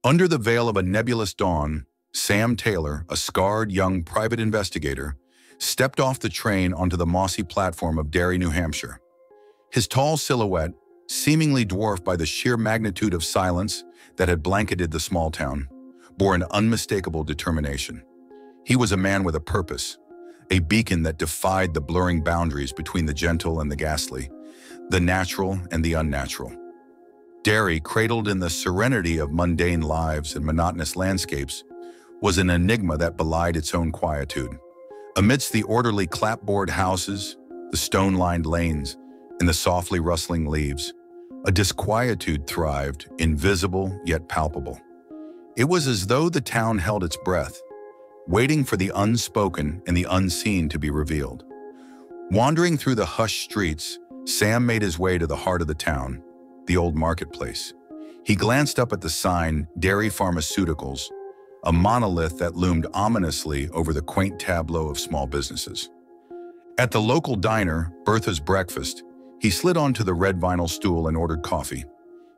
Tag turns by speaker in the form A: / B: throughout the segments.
A: Under the veil of a nebulous dawn, Sam Taylor, a scarred young private investigator, stepped off the train onto the mossy platform of Derry, New Hampshire. His tall silhouette, seemingly dwarfed by the sheer magnitude of silence that had blanketed the small town, bore an unmistakable determination. He was a man with a purpose, a beacon that defied the blurring boundaries between the gentle and the ghastly, the natural and the unnatural. Derry, cradled in the serenity of mundane lives and monotonous landscapes, was an enigma that belied its own quietude. Amidst the orderly clapboard houses, the stone-lined lanes, and the softly rustling leaves, a disquietude thrived, invisible yet palpable. It was as though the town held its breath, waiting for the unspoken and the unseen to be revealed. Wandering through the hushed streets, Sam made his way to the heart of the town, the old marketplace. He glanced up at the sign, Derry Pharmaceuticals, a monolith that loomed ominously over the quaint tableau of small businesses. At the local diner, Bertha's Breakfast, he slid onto the red vinyl stool and ordered coffee.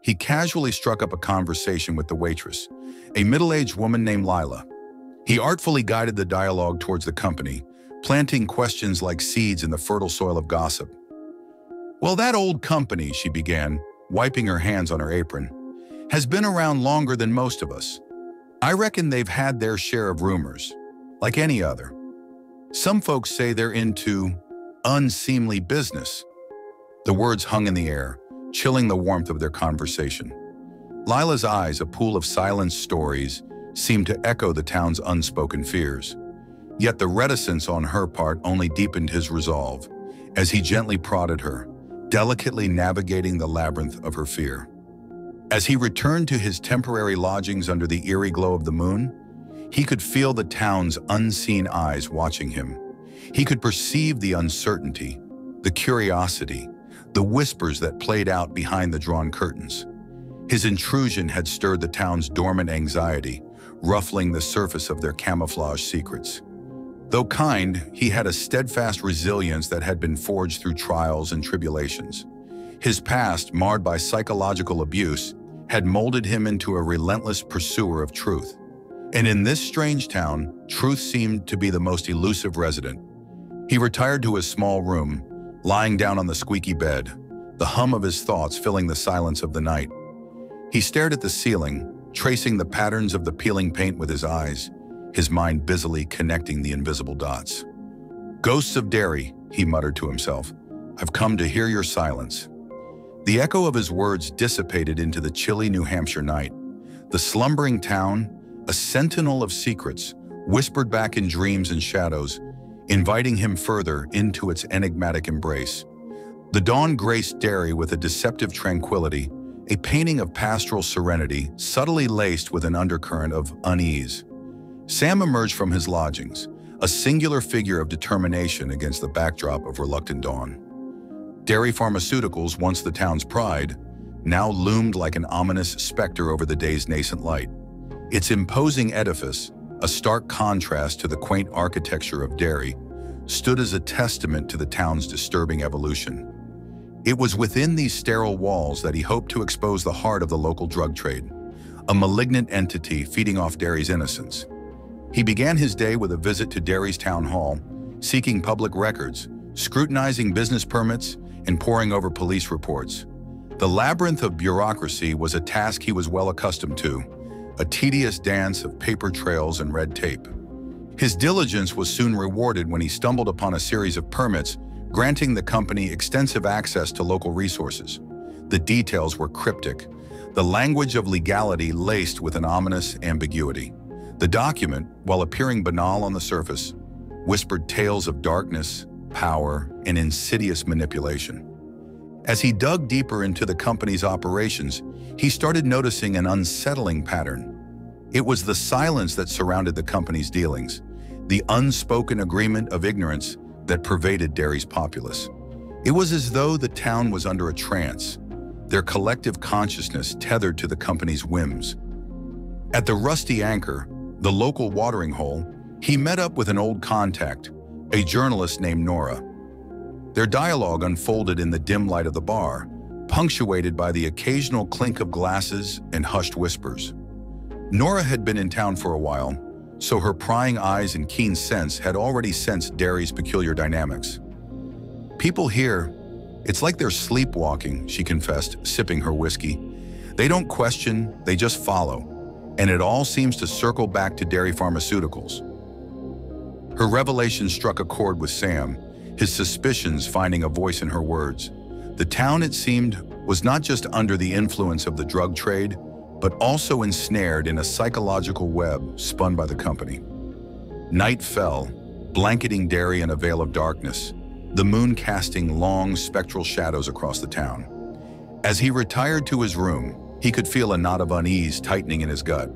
A: He casually struck up a conversation with the waitress, a middle-aged woman named Lila. He artfully guided the dialogue towards the company, planting questions like seeds in the fertile soil of gossip. "Well, that old company," she began, wiping her hands on her apron, "has been around longer than most of us. I reckon they've had their share of rumors, like any other. Some folks say they're into unseemly business." The words hung in the air, chilling the warmth of their conversation. Lila's eyes, a pool of silenced stories, seemed to echo the town's unspoken fears. Yet the reticence on her part only deepened his resolve, as he gently prodded her, delicately navigating the labyrinth of her fear. As he returned to his temporary lodgings under the eerie glow of the moon, he could feel the town's unseen eyes watching him. He could perceive the uncertainty, the curiosity, the whispers that played out behind the drawn curtains. His intrusion had stirred the town's dormant anxiety, ruffling the surface of their camouflage secrets. Though kind, he had a steadfast resilience that had been forged through trials and tribulations. His past, marred by psychological abuse, had molded him into a relentless pursuer of truth. And in this strange town, truth seemed to be the most elusive resident. He retired to his small room, lying down on the squeaky bed, the hum of his thoughts filling the silence of the night. He stared at the ceiling, tracing the patterns of the peeling paint with his eyes, his mind busily connecting the invisible dots. "Ghosts of Derry," he muttered to himself, "I've come to hear your silence." The echo of his words dissipated into the chilly New Hampshire night. The slumbering town, a sentinel of secrets, whispered back in dreams and shadows, inviting him further into its enigmatic embrace. The dawn graced Derry with a deceptive tranquility, a painting of pastoral serenity subtly laced with an undercurrent of unease. Sam emerged from his lodgings, a singular figure of determination against the backdrop of reluctant dawn. Derry Pharmaceuticals, once the town's pride, now loomed like an ominous specter over the day's nascent light. Its imposing edifice, a stark contrast to the quaint architecture of Derry, stood as a testament to the town's disturbing evolution. It was within these sterile walls that he hoped to expose the heart of the local drug trade, a malignant entity feeding off Derry's innocence. He began his day with a visit to Derry's town hall, seeking public records, scrutinizing business permits, and poring over police reports. The labyrinth of bureaucracy was a task he was well accustomed to, a tedious dance of paper trails and red tape. His diligence was soon rewarded when he stumbled upon a series of permits granting the company extensive access to local resources. The details were cryptic, the language of legality laced with an ominous ambiguity. The document, while appearing banal on the surface, whispered tales of darkness, power, and insidious manipulation. As he dug deeper into the company's operations, he started noticing an unsettling pattern. It was the silence that surrounded the company's dealings, the unspoken agreement of ignorance that pervaded Derry's populace. It was as though the town was under a trance, their collective consciousness tethered to the company's whims. At the Rusty Anchor, the local watering hole, he met up with an old contact, a journalist named Nora. Their dialogue unfolded in the dim light of the bar, punctuated by the occasional clink of glasses and hushed whispers. Nora had been in town for a while, so her prying eyes and keen sense had already sensed Derry's peculiar dynamics. "People here, it's like they're sleepwalking," she confessed, sipping her whiskey. "They don't question, they just follow. And it all seems to circle back to Derry Pharmaceuticals." Her revelation struck a chord with Sam, his suspicions finding a voice in her words. The town, it seemed, was not just under the influence of the drug trade, but also ensnared in a psychological web spun by the company. Night fell, blanketing Derry in a veil of darkness, the moon casting long spectral shadows across the town. As he retired to his room, he could feel a knot of unease tightening in his gut.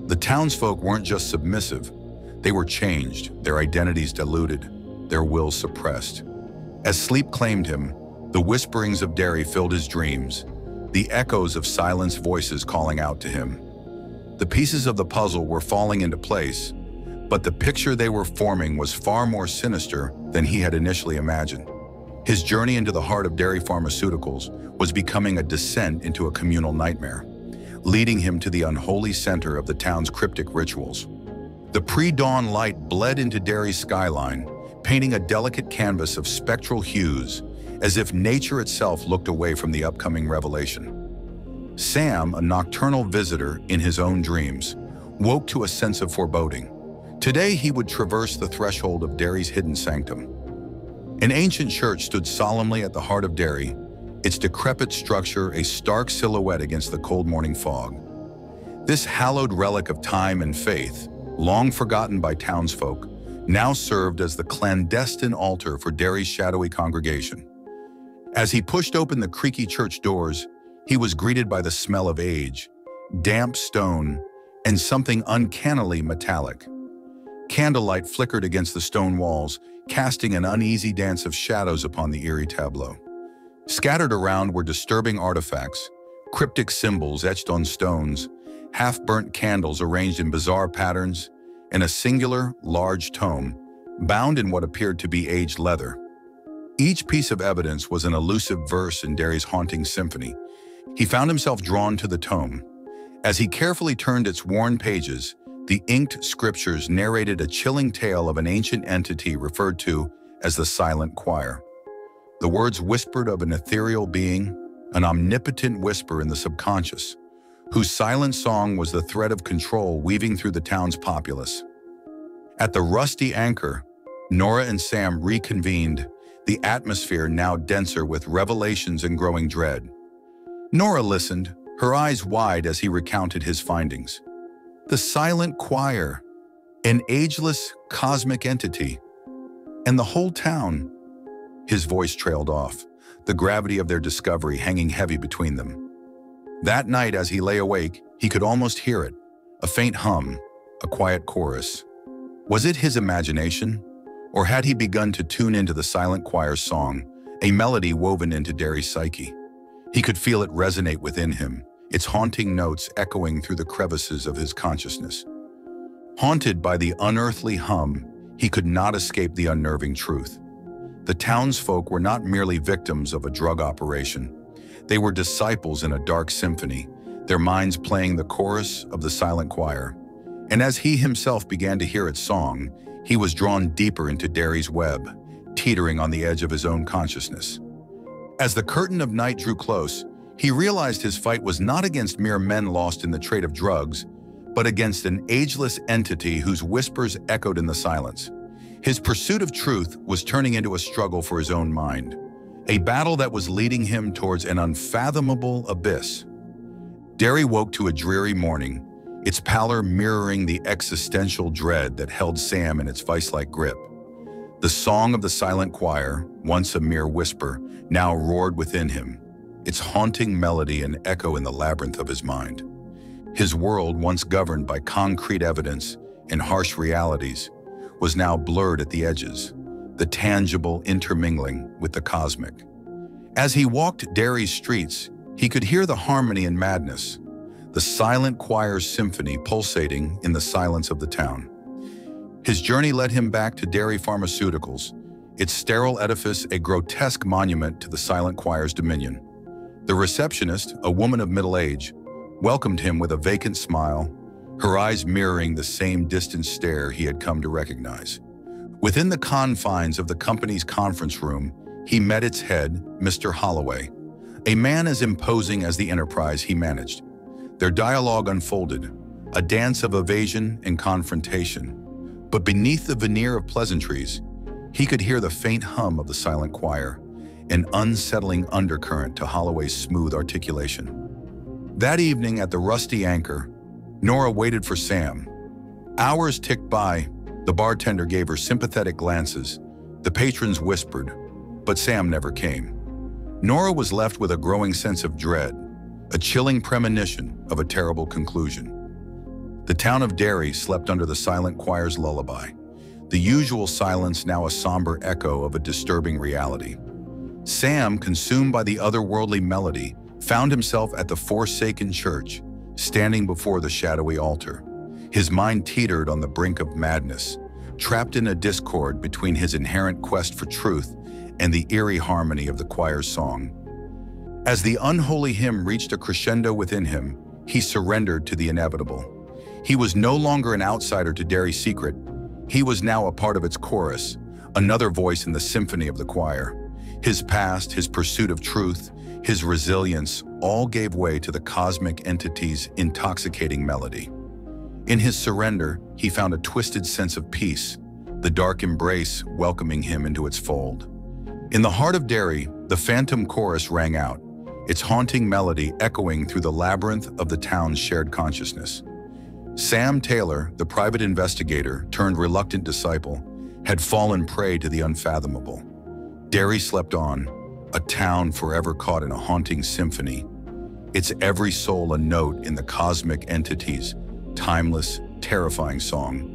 A: The townsfolk weren't just submissive, they were changed, their identities diluted, their wills suppressed. As sleep claimed him, the whisperings of Derry filled his dreams, the echoes of silenced voices calling out to him. The pieces of the puzzle were falling into place, but the picture they were forming was far more sinister than he had initially imagined. His journey into the heart of Derry Pharmaceuticals was becoming a descent into a communal nightmare, leading him to the unholy center of the town's cryptic rituals. The pre-dawn light bled into Derry's skyline, painting a delicate canvas of spectral hues, as if nature itself looked away from the upcoming revelation. Sam, a nocturnal visitor in his own dreams, woke to a sense of foreboding. Today he would traverse the threshold of Derry's hidden sanctum. An ancient church stood solemnly at the heart of Derry, its decrepit structure a stark silhouette against the cold morning fog. This hallowed relic of time and faith, long forgotten by townsfolk, now served as the clandestine altar for Derry's shadowy congregation. As he pushed open the creaky church doors, he was greeted by the smell of age, damp stone, and something uncannily metallic. Candlelight flickered against the stone walls, casting an uneasy dance of shadows upon the eerie tableau. Scattered around were disturbing artifacts, cryptic symbols etched on stones, half-burnt candles arranged in bizarre patterns, and a singular, large tome, bound in what appeared to be aged leather. Each piece of evidence was an elusive verse in Derry's haunting symphony. He found himself drawn to the tome. As he carefully turned its worn pages, the inked scriptures narrated a chilling tale of an ancient entity referred to as the Silent Choir. The words whispered of an ethereal being, an omnipotent whisper in the subconscious, whose silent song was the thread of control weaving through the town's populace. At the rusty anchor, Nora and Sam reconvened, the atmosphere now denser with revelations and growing dread. Nora listened, her eyes wide as he recounted his findings. The Silent Choir, an ageless cosmic entity, and the whole town. His voice trailed off, the gravity of their discovery hanging heavy between them. That night, as he lay awake, he could almost hear it, a faint hum, a quiet chorus. Was it his imagination? Or had he begun to tune into the Silent Choir's song, a melody woven into Derry's psyche? He could feel it resonate within him, its haunting notes echoing through the crevices of his consciousness. Haunted by the unearthly hum, he could not escape the unnerving truth. The townsfolk were not merely victims of a drug operation. They were disciples in a dark symphony, their minds playing the chorus of the Silent Choir. And as he himself began to hear its song, he was drawn deeper into Derry's web, teetering on the edge of his own consciousness. As the curtain of night drew close, he realized his fight was not against mere men lost in the trade of drugs, but against an ageless entity whose whispers echoed in the silence. His pursuit of truth was turning into a struggle for his own mind, a battle that was leading him towards an unfathomable abyss. Derry woke to a dreary morning, its pallor mirroring the existential dread that held Sam in its vice-like grip. The song of the Silent Choir, once a mere whisper, now roared within him, its haunting melody an echo in the labyrinth of his mind. His world, once governed by concrete evidence and harsh realities, was now blurred at the edges, the tangible intermingling with the cosmic. As he walked Derry's streets, he could hear the harmony and madness, the Silent Choir's symphony pulsating in the silence of the town. His journey led him back to Derry Pharmaceuticals, its sterile edifice a grotesque monument to the Silent Choir's dominion. The receptionist, a woman of middle age, welcomed him with a vacant smile, her eyes mirroring the same distant stare he had come to recognize. Within the confines of the company's conference room, he met its head, Mr. Holloway, a man as imposing as the enterprise he managed. Their dialogue unfolded, a dance of evasion and confrontation. But beneath the veneer of pleasantries, he could hear the faint hum of the silent choir, an unsettling undercurrent to Holloway's smooth articulation. That evening at the Rusty Anchor, Nora waited for Sam. Hours ticked by, the bartender gave her sympathetic glances, the patrons whispered, but Sam never came. Nora was left with a growing sense of dread, a chilling premonition of a terrible conclusion. The town of Derry slept under the silent choir's lullaby, the usual silence now a somber echo of a disturbing reality. Sam, consumed by the otherworldly melody, found himself at the forsaken church, standing before the shadowy altar. His mind teetered on the brink of madness, trapped in a discord between his inherent quest for truth and the eerie harmony of the choir's song. As the unholy hymn reached a crescendo within him, he surrendered to the inevitable. He was no longer an outsider to Derry's secret. He was now a part of its chorus, another voice in the symphony of the choir. His past, his pursuit of truth, his resilience all gave way to the cosmic entity's intoxicating melody. In his surrender, he found a twisted sense of peace, the dark embrace welcoming him into its fold. In the heart of Derry, the phantom chorus rang out, its haunting melody echoing through the labyrinth of the town's shared consciousness. Sam Taylor, the private investigator turned reluctant disciple, had fallen prey to the unfathomable. Derry slept on, a town forever caught in a haunting symphony, its every soul a note in the cosmic entity's timeless, terrifying song.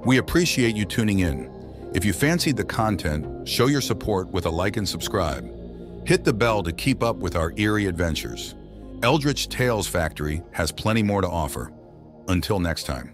A: We appreciate you tuning in. If you fancied the content, show your support with a like and subscribe. Hit the bell to keep up with our eerie adventures. Eldritch Tales Factory has plenty more to offer. Until next time.